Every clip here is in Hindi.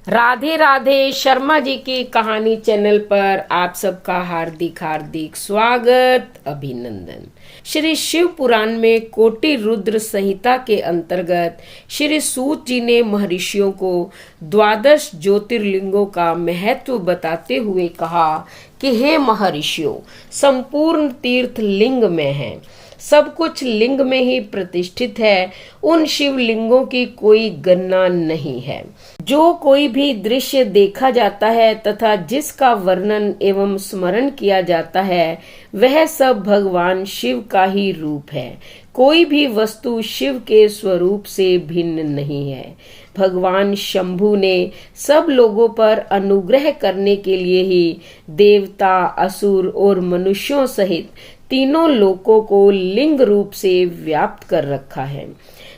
राधे राधे। शर्मा जी की कहानी चैनल पर आप सबका हार्दिक हार्दिक स्वागत, अभिनंदन। श्री शिव पुराण में कोटि रुद्र संहिता के अंतर्गत श्री सूत जी ने महर्षियों को 12 ज्योतिर्लिंगों का महत्व बताते हुए कहा कि हे महर्षियों, संपूर्ण तीर्थ लिंग में है, सब कुछ लिंग में ही प्रतिष्ठित है। उन शिवलिंगों की कोई गणना नहीं है। जो कोई भी दृश्य देखा जाता है तथा जिसका वर्णन एवं स्मरण किया जाता है, वह सब भगवान शिव का ही रूप है। कोई भी वस्तु शिव के स्वरूप से भिन्न नहीं है। भगवान शंभु ने सब लोगों पर अनुग्रह करने के लिए ही देवता, असुर और मनुष्यों सहित तीनों लोकों को लिंग रूप से व्याप्त कर रखा है।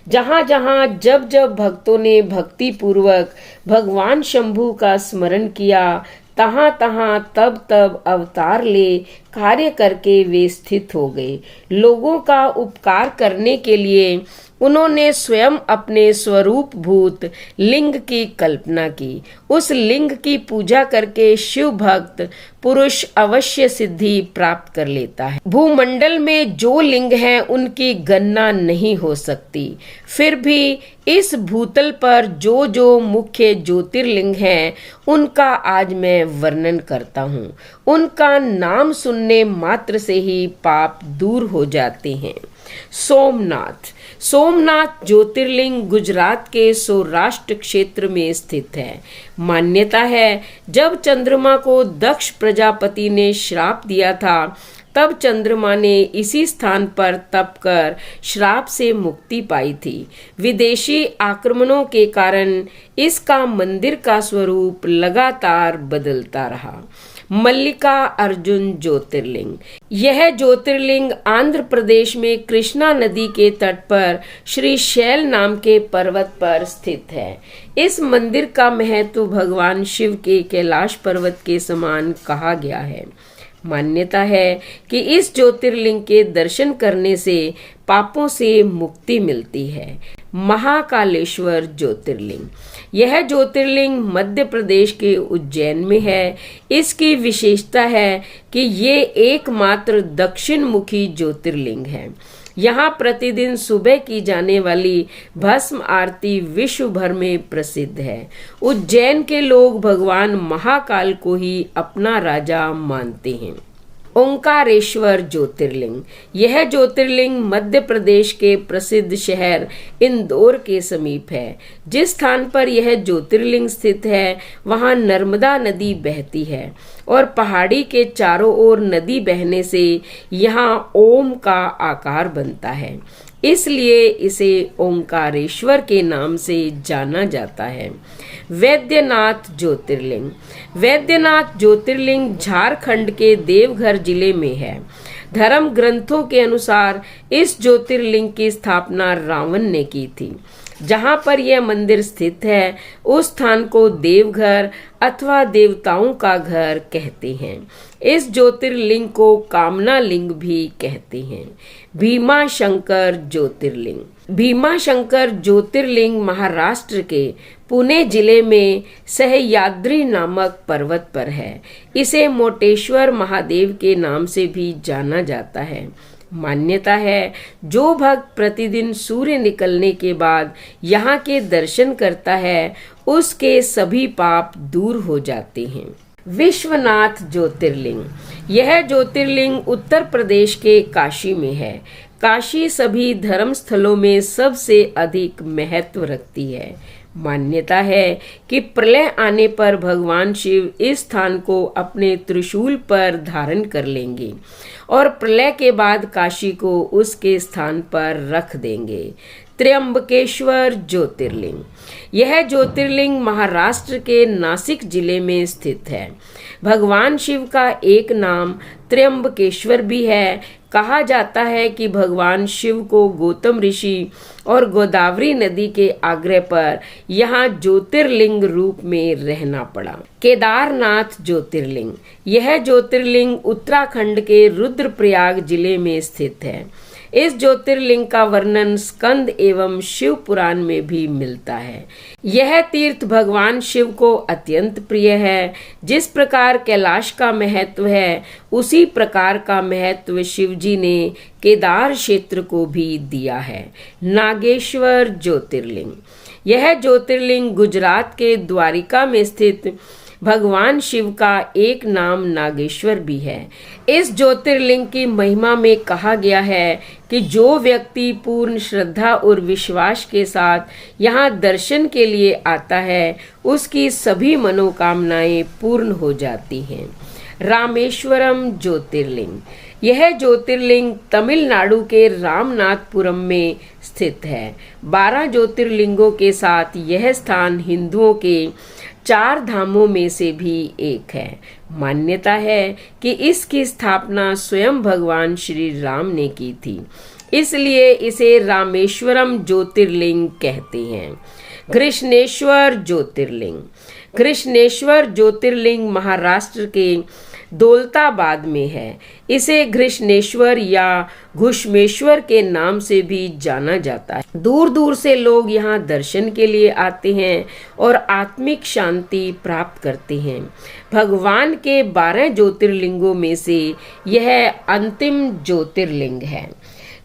जहाँ जहाँ जब जब भक्तों ने भक्ति पूर्वक भगवान शंभु का स्मरण किया, तहाँ तहाँ तब तब अवतार ले कार्य करके वे स्थित हो गए। लोगों का उपकार करने के लिए उन्होंने स्वयं अपने स्वरूप भूत लिंग की कल्पना की। उस लिंग की पूजा करके शिव भक्त पुरुष अवश्य सिद्धि प्राप्त कर लेता है। भूमंडल में जो लिंग हैं उनकी गणना नहीं हो सकती। फिर भी इस भूतल पर जो जो मुख्य ज्योतिर्लिंग हैं उनका आज मैं वर्णन करता हूँ। उनका नाम सुनने मात्र से ही पाप दूर हो जाते हैं। सोमनाथ। सोमनाथ ज्योतिर्लिंग गुजरात के सौराष्ट्र क्षेत्र में स्थित है। मान्यता है, जब चंद्रमा को दक्ष प्रजापति ने श्राप दिया था, तब चंद्रमा ने इसी स्थान पर तप कर श्राप से मुक्ति पाई थी। विदेशी आक्रमणों के कारण इसका मंदिर का स्वरूप लगातार बदलता रहा। मल्लिका अर्जुन ज्योतिर्लिंग। यह ज्योतिर्लिंग आंध्र प्रदेश में कृष्णा नदी के तट पर श्री शैल नाम के पर्वत पर स्थित है। इस मंदिर का महत्व भगवान शिव के कैलाश पर्वत के समान कहा गया है। मान्यता है कि इस ज्योतिर्लिंग के दर्शन करने से पापों से मुक्ति मिलती है। महाकालेश्वर ज्योतिर्लिंग। यह ज्योतिर्लिंग मध्य प्रदेश के उज्जैन में है। इसकी विशेषता है कि ये एकमात्र दक्षिण मुखी ज्योतिर्लिंग है। यहाँ प्रतिदिन सुबह की जाने वाली भस्म आरती विश्व भर में प्रसिद्ध है। उज्जैन के लोग भगवान महाकाल को ही अपना राजा मानते हैं। ओंकारेश्वर ज्योतिर्लिंग। यह ज्योतिर्लिंग मध्य प्रदेश के प्रसिद्ध शहर इंदौर के समीप है। जिस स्थान पर यह ज्योतिर्लिंग स्थित है, वहां नर्मदा नदी बहती है और पहाड़ी के चारों ओर नदी बहने से यहाँ ओम का आकार बनता है। इसलिए इसे ओंकारेश्वर के नाम से जाना जाता है। वैद्यनाथ ज्योतिर्लिंग। वैद्यनाथ ज्योतिर्लिंग झारखंड के देवघर जिले में है। धर्म ग्रंथों के अनुसार इस ज्योतिर्लिंग की स्थापना रावण ने की थी। जहाँ पर यह मंदिर स्थित है, उस स्थान को देवघर अथवा देवताओं का घर कहते हैं। इस ज्योतिर्लिंग को कामना लिंग भी कहते हैं। भीमा शंकर ज्योतिर्लिंग। भीमा शंकर ज्योतिर्लिंग महाराष्ट्र के पुणे जिले में सह्याद्री नामक पर्वत पर है। इसे मोटेश्वर महादेव के नाम से भी जाना जाता है। मान्यता है, जो भक्त प्रतिदिन सूर्य निकलने के बाद यहाँ के दर्शन करता है, उसके सभी पाप दूर हो जाते हैं। विश्वनाथ ज्योतिर्लिंग। यह ज्योतिर्लिंग उत्तर प्रदेश के काशी में है। काशी सभी धर्म स्थलों में सबसे अधिक महत्व रखती है। मान्यता है कि प्रलय आने पर भगवान शिव इस स्थान को अपने त्रिशूल पर धारण कर लेंगे और प्रलय के बाद काशी को उसके स्थान पर रख देंगे। त्र्यंबकेश्वर ज्योतिर्लिंग। यह ज्योतिर्लिंग महाराष्ट्र के नासिक जिले में स्थित है। भगवान शिव का एक नाम त्र्यंबकेश्वर भी है। कहा जाता है कि भगवान शिव को गौतम ऋषि और गोदावरी नदी के आग्रह पर यहाँ ज्योतिर्लिंग रूप में रहना पड़ा। केदारनाथ ज्योतिर्लिंग। यह ज्योतिर्लिंग उत्तराखंड के रुद्रप्रयाग जिले में स्थित है। इस ज्योतिर्लिंग का वर्णन स्कंद एवं शिव पुराण में भी मिलता है। यह तीर्थ भगवान शिव को अत्यंत प्रिय है। जिस प्रकार कैलाश का महत्व है, उसी प्रकार का महत्व शिव जी ने केदार क्षेत्र को भी दिया है। नागेश्वर ज्योतिर्लिंग, यह ज्योतिर्लिंग गुजरात के द्वारिका में स्थित भगवान शिव का एक नाम नागेश्वर भी है। इस ज्योतिर्लिंग की महिमा में कहा गया है कि जो व्यक्ति पूर्ण श्रद्धा और विश्वास के साथ यहाँ दर्शन के लिए आता है, उसकी सभी मनोकामनाएं पूर्ण हो जाती हैं। रामेश्वरम ज्योतिर्लिंग, यह ज्योतिर्लिंग तमिलनाडु के रामनाथपुरम में स्थित है। 12 ज्योतिर्लिंगों के साथ यह स्थान हिंदुओं के 4 धामों में से भी एक है। मान्यता है कि इसकी स्थापना स्वयं भगवान श्री राम ने की थी, इसलिए इसे रामेश्वरम ज्योतिर्लिंग कहते हैं। कृष्णेश्वर ज्योतिर्लिंग, कृष्णेश्वर ज्योतिर्लिंग महाराष्ट्र के दौलताबाद में है। इसे कृष्णेश्वर या घुश्मेश्वर के नाम से भी जाना जाता है। दूर दूर से लोग यहाँ दर्शन के लिए आते हैं और आत्मिक शांति प्राप्त करते हैं। भगवान के 12 ज्योतिर्लिंगों में से यह अंतिम ज्योतिर्लिंग है।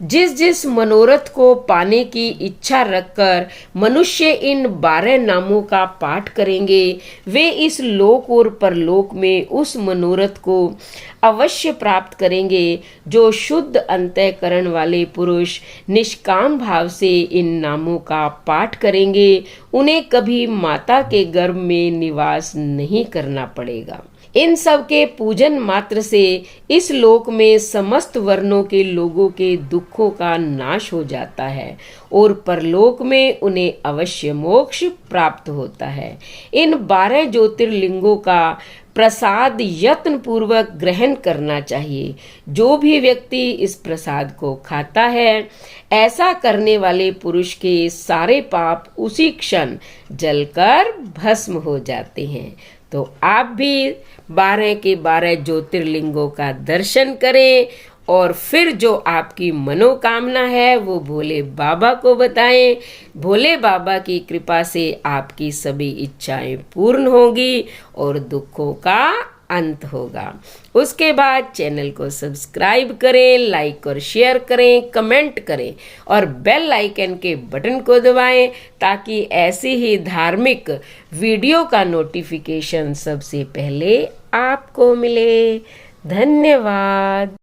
जिस जिस मनोरथ को पाने की इच्छा रखकर मनुष्य इन 12 नामों का पाठ करेंगे, वे इस लोक और परलोक में उस मनोरथ को अवश्य प्राप्त करेंगे। जो शुद्ध अंतःकरण वाले पुरुष निष्काम भाव से इन नामों का पाठ करेंगे, उन्हें कभी माता के गर्भ में निवास नहीं करना पड़ेगा। इन सब के पूजन मात्र से इस लोक में समस्त वर्णों के लोगों के दुखों का नाश हो जाता है और परलोक में उन्हें अवश्य मोक्ष प्राप्त होता है। इन 12 ज्योतिर्लिंगों का प्रसाद यत्न पूर्वक ग्रहण करना चाहिए। जो भी व्यक्ति इस प्रसाद को खाता है, ऐसा करने वाले पुरुष के सारे पाप उसी क्षण जलकर भस्म हो जाते हैं। तो आप भी 12 के 12 ज्योतिर्लिंगों का दर्शन करें और फिर जो आपकी मनोकामना है वो भोले बाबा को बताएं। भोले बाबा की कृपा से आपकी सभी इच्छाएं पूर्ण होंगी और दुखों का अंत होगा। उसके बाद चैनल को सब्सक्राइब करें, लाइक और शेयर करें, कमेंट करें और बेल आइकन के बटन को दबाएं ताकि ऐसी ही धार्मिक वीडियो का नोटिफिकेशन सबसे पहले आपको मिले। धन्यवाद।